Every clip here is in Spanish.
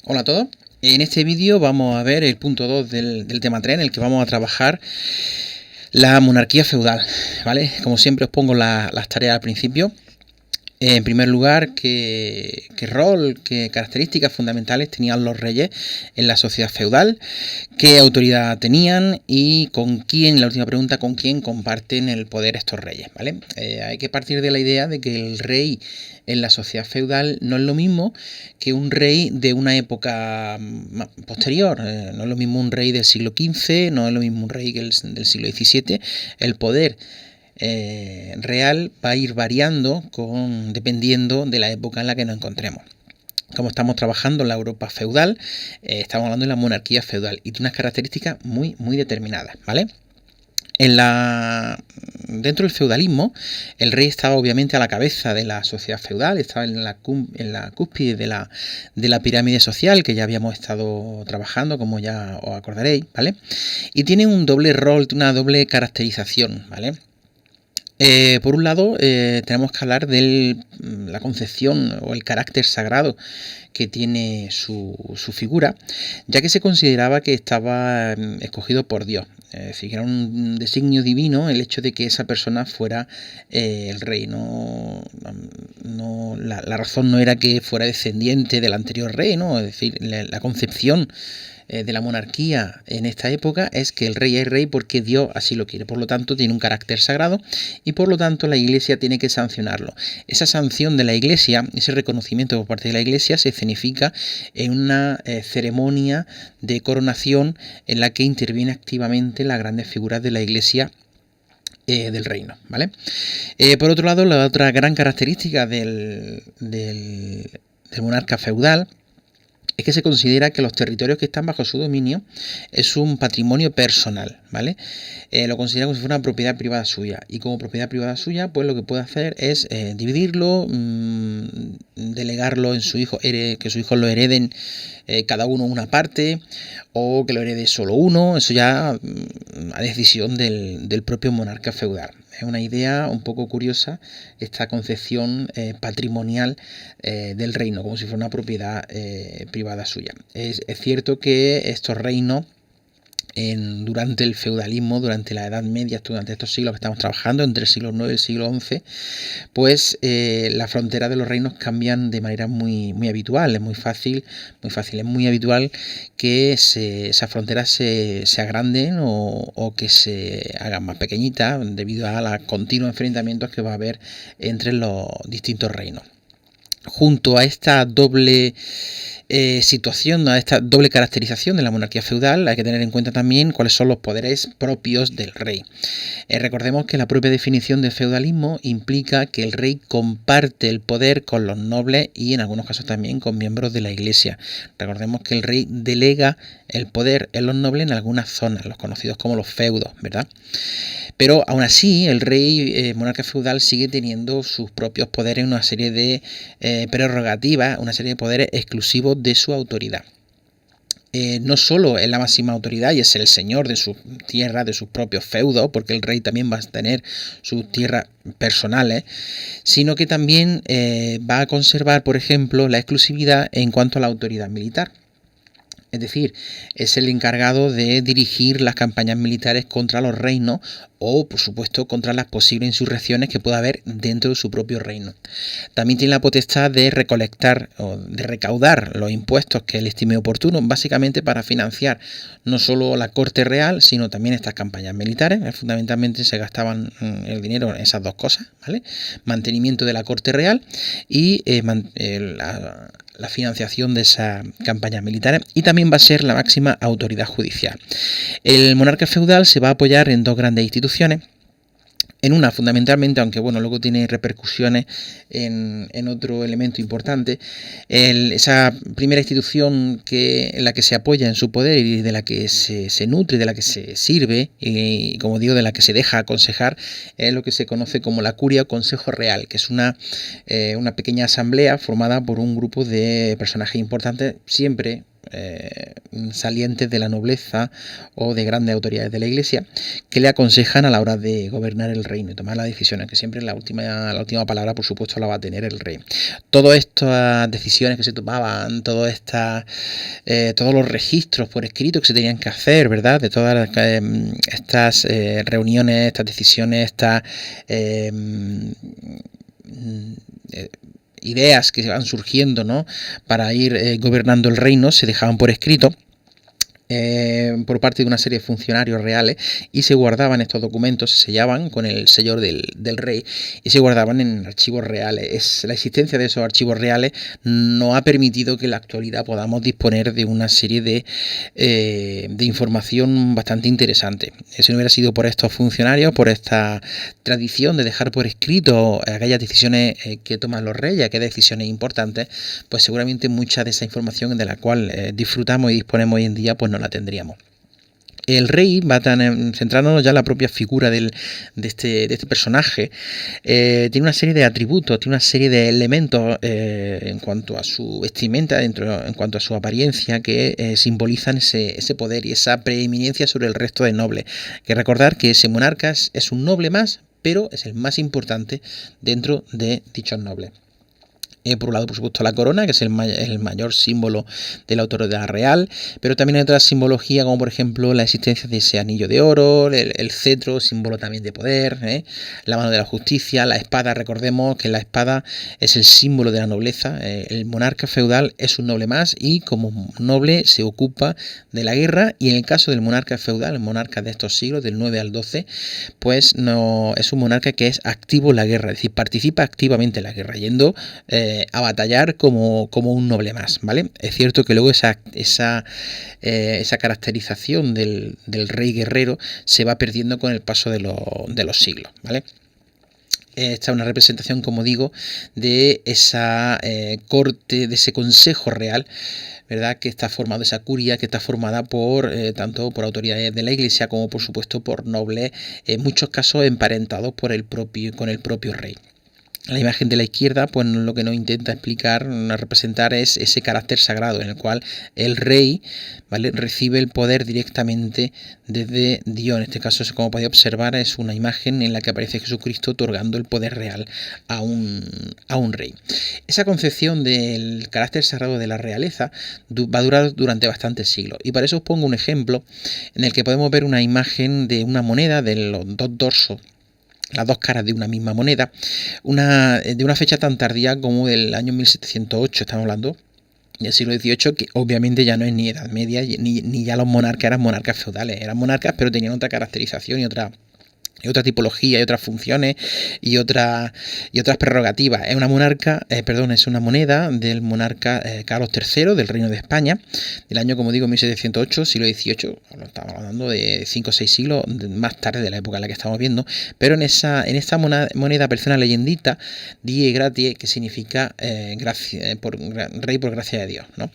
Hola a todos. En este vídeo vamos a ver el punto 2 del tema 3, en el que vamos a trabajar la monarquía feudal, ¿vale? Como siempre os pongo las tareas al principio. En primer lugar, ¿qué rol, qué características fundamentales tenían los reyes en la sociedad feudal? ¿Qué autoridad tenían? Y con quién, la última pregunta, ¿con quién comparten el poder estos reyes? ¿Vale? Hay que partir de la idea de que el rey en la sociedad feudal no es lo mismo que un rey de una época posterior. No es lo mismo un rey del siglo XV, no es lo mismo un rey que del siglo XVII. El poder real va a ir variando dependiendo de la época en la que nos encontremos. Como estamos trabajando en la Europa feudal, estamos hablando de la monarquía feudal y tiene unas características muy determinadas, ¿vale? Dentro del feudalismo, el rey estaba obviamente a la cabeza de la sociedad feudal, estaba en la cúspide de la pirámide social, que ya habíamos estado trabajando, como ya os acordaréis, ¿vale? Y tiene un doble rol, una doble caracterización, ¿vale? Por un lado, tenemos que hablar de la concepción o el carácter sagrado que tiene su figura, ya que se consideraba que estaba escogido por Dios. Es decir, que era un designio divino el hecho de que esa persona fuera el rey. La razón no era que fuera descendiente del anterior rey, ¿no? Es decir, la concepción de la monarquía en esta época es que el rey es rey porque Dios así lo quiere. Por lo tanto, tiene un carácter sagrado y por lo tanto la Iglesia tiene que sancionarlo. Esa sanción de la Iglesia, ese reconocimiento por parte de la Iglesia, se escenifica en una ceremonia de coronación en la que interviene activamente las grandes figuras de la Iglesia del reino, ¿vale? Por otro lado, la otra gran característica del monarca feudal es que se considera que los territorios que están bajo su dominio es un patrimonio personal, ¿vale? Lo considera como si fuera una propiedad privada suya. Y como propiedad privada suya, pues lo que puede hacer es dividirlo, delegarlo en su hijo, que sus hijos lo hereden cada uno una parte, o que lo herede solo uno. Eso ya a decisión del propio monarca feudal. Es una idea un poco curiosa esta concepción patrimonial del reino, como si fuera una propiedad privada suya. Es cierto que estos reinos durante el feudalismo, durante la Edad Media, durante estos siglos que estamos trabajando, entre el siglo IX y el siglo XI, pues las fronteras de los reinos cambian de manera muy habitual. Es muy fácil, es muy habitual que esas fronteras se agranden o que se hagan más pequeñitas debido a los continuos enfrentamientos que va a haber entre los distintos reinos. Junto a esta doble situación, a esta doble caracterización de la monarquía feudal, hay que tener en cuenta también cuáles son los poderes propios del rey. Recordemos que la propia definición de feudalismo implica que el rey comparte el poder con los nobles y en algunos casos también con miembros de la iglesia. Recordemos que el rey delega el poder en los nobles en algunas zonas, los conocidos como los feudos, ¿verdad? Pero aún así, el rey monarca feudal sigue teniendo sus propios poderes, una serie de prerrogativas, una serie de poderes exclusivos de su autoridad. No solo es la máxima autoridad y es el señor de sus tierras, de sus propios feudos, porque el rey también va a tener sus tierras personales, sino que también va a conservar, por ejemplo, la exclusividad en cuanto a la autoridad militar. Es decir, es el encargado de dirigir las campañas militares contra los reinos o, por supuesto, contra las posibles insurrecciones que pueda haber dentro de su propio reino. También tiene la potestad de recolectar o de recaudar los impuestos que él estime oportuno, básicamente para financiar no solo la corte real, sino también estas campañas militares. Fundamentalmente se gastaban el dinero en esas dos cosas, ¿vale? Mantenimiento de la corte real y la financiación de esas campañas militares, y también va a ser la máxima autoridad judicial. El monarca feudal se va a apoyar en dos grandes instituciones. En una, fundamentalmente, aunque bueno, luego tiene repercusiones en otro elemento importante, esa primera institución en la que se apoya en su poder y de la que se nutre, de la que se sirve y, como digo, de la que se deja aconsejar, es lo que se conoce como la curia o consejo real, que es una pequeña asamblea formada por un grupo de personajes importantes, siempre salientes de la nobleza o de grandes autoridades de la Iglesia que le aconsejan a la hora de gobernar el reino y tomar las decisiones, que siempre la última palabra, por supuesto, la va a tener el rey. Todas estas decisiones que se tomaban, todos los registros por escrito que se tenían que hacer, ¿verdad? De todas estas reuniones, estas decisiones, estas ideas que van surgiendo, ¿no?, para ir gobernando el reino, se dejaban por escrito por parte de una serie de funcionarios reales y se guardaban estos documentos, se sellaban con el sello del rey y se guardaban en archivos reales. La existencia de esos archivos reales no ha permitido que en la actualidad podamos disponer de una serie de información bastante interesante. Si no hubiera sido por estos funcionarios, por esta tradición de dejar por escrito aquellas decisiones que toman los reyes, aquellas decisiones importantes, pues seguramente mucha de esa información de la cual disfrutamos y disponemos hoy en día, pues no la tendríamos. El rey va centrándonos ya en la propia figura de este personaje. Tiene una serie de atributos, tiene una serie de elementos en cuanto a su vestimenta, en cuanto a su apariencia, que simbolizan ese poder y esa preeminencia sobre el resto de nobles. Hay que recordar que ese monarca es un noble más, pero es el más importante dentro de dichos nobles. Por un lado, por supuesto, la corona, que es el mayor símbolo de la autoridad real, pero también hay otra simbología, como por ejemplo la existencia de ese anillo de oro, el cetro, símbolo también de poder, la mano de la justicia, la espada. Recordemos que la espada es el símbolo de la nobleza. El monarca feudal es un noble más y como noble se ocupa de la guerra, y en el caso del monarca feudal, el monarca de estos siglos, del 9 al 12, pues no es un monarca que es activo en la guerra, es decir, participa activamente en la guerra, yendo a batallar como un noble más, ¿vale? Es cierto que luego esa caracterización del rey guerrero se va perdiendo con el paso de los siglos, ¿vale? Esta es una representación, como digo, de esa corte, de ese consejo real, ¿verdad?, que está formado, esa curia que está formada tanto por autoridades de la Iglesia como, por supuesto, por nobles, en muchos casos emparentados con el propio rey. La imagen de la izquierda, pues lo que nos intenta explicar, representar, es ese carácter sagrado en el cual el rey, ¿vale?, recibe el poder directamente desde Dios. En este caso, como podéis observar, es una imagen en la que aparece Jesucristo otorgando el poder real a un rey. Esa concepción del carácter sagrado de la realeza va a durar durante bastantes siglos. Y para eso os pongo un ejemplo en el que podemos ver una imagen de una moneda de los dos dorsos, las dos caras de una misma moneda, de una fecha tan tardía como del año 1708, estamos hablando del siglo XVIII, que obviamente ya no es ni Edad Media, ni ya los monarcas eran monarcas feudales, eran monarcas pero tenían otra caracterización y otra tipología y otras funciones y otras prerrogativas. Es una moneda del monarca Carlos III del Reino de España, del año, como digo, 1708, siglo XVIII. Estamos hablando de 5 o 6 siglos más tarde de la época en la que estamos viendo, pero en esta moneda aparece una leyendita, Die Gratie, que significa rey por gracia de Dios, ¿no?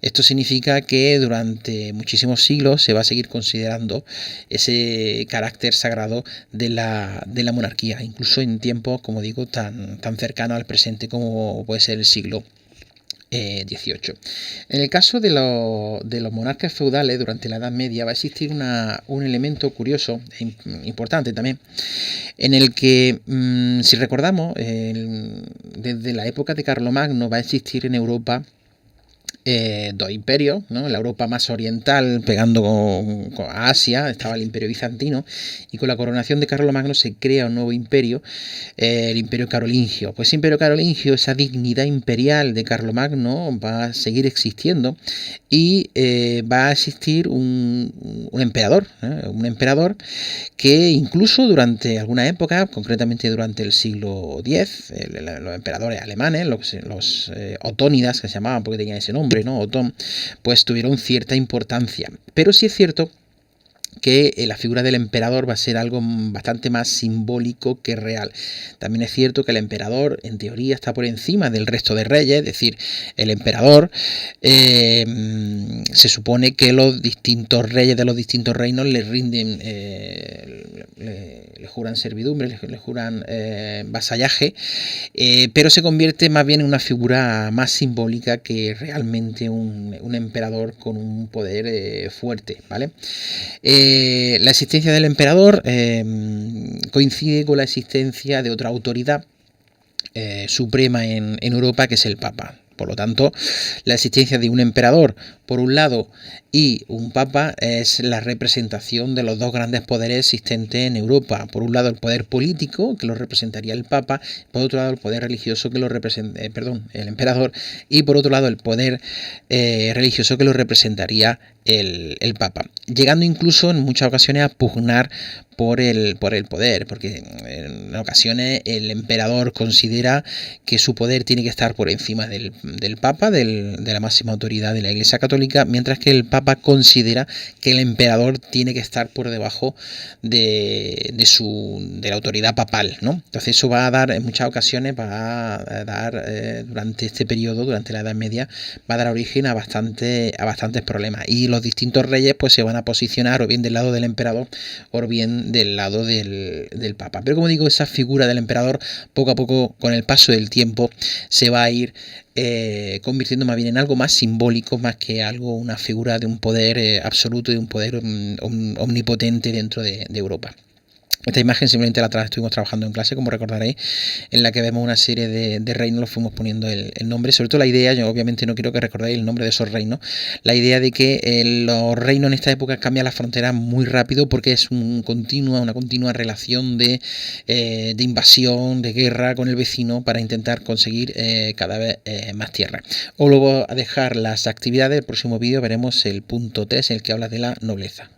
Esto significa que durante muchísimos siglos se va a seguir considerando ese carácter sagrado de la monarquía, incluso en tiempos, como digo, tan cercanos al presente como puede ser el siglo XVIII. En el caso de los monarcas feudales durante la Edad Media va a existir un elemento curioso e importante también, en el que, si recordamos, desde la época de Carlomagno va a existir en Europa dos imperios, ¿no? En la Europa más oriental, pegando con Asia, estaba el Imperio Bizantino, y con la coronación de Carlomagno se crea un nuevo imperio, el Imperio Carolingio. Pues ese Imperio Carolingio, esa dignidad imperial de Carlomagno va a seguir existiendo, y va a existir un emperador que incluso durante alguna época, concretamente durante el siglo X, los emperadores alemanes, los otónidas, que se llamaban porque tenían ese nombre, ¿no? Otón, pues tuvieron cierta importancia. Pero sí es cierto que la figura del emperador va a ser algo bastante más simbólico que real. También es cierto que el emperador en teoría está por encima del resto de reyes, es decir, el emperador se supone que los distintos reyes de los distintos reinos le rinden, le juran servidumbre, le juran vasallaje, pero se convierte más bien en una figura más simbólica que realmente un emperador con un poder fuerte, ¿vale? La existencia del emperador coincide con la existencia de otra autoridad suprema en Europa, que es el Papa. Por lo tanto, la existencia de un emperador, por un lado, y un papa es la representación de los dos grandes poderes existentes en Europa. Por un lado, el poder político, que lo representaría el papa, por otro lado, el poder religioso, que lo representa, el emperador, y por otro lado, el poder religioso, que lo representaría el papa, llegando incluso en muchas ocasiones a pugnar por el poder, porque en ocasiones el emperador considera que su poder tiene que estar por encima del papa, de la máxima autoridad de la Iglesia Católica, mientras que el papa considera que el emperador tiene que estar por debajo de la autoridad papal, ¿no? Entonces eso va a dar, en muchas ocasiones, durante este periodo, durante la Edad Media, va a dar origen a bastantes problemas, y los distintos reyes pues se van a posicionar o bien del lado del emperador o bien del lado del papa. Pero como digo, esa figura del emperador poco a poco, con el paso del tiempo, se va a ir convirtiendo más bien en algo más simbólico, más que una figura de un poder absoluto, de un poder omnipotente dentro de Europa. Esta imagen simplemente la estuvimos trabajando en clase, como recordaréis, en la que vemos una serie de reinos, los fuimos poniendo el nombre, sobre todo la idea, yo obviamente no quiero que recordéis el nombre de esos reinos, la idea de que los reinos en esta época cambian las fronteras muy rápido, porque es una continua relación de invasión, de guerra con el vecino, para intentar conseguir cada vez más tierra. Os lo voy a dejar las actividades, el próximo vídeo veremos el punto 3, el que habla de la nobleza.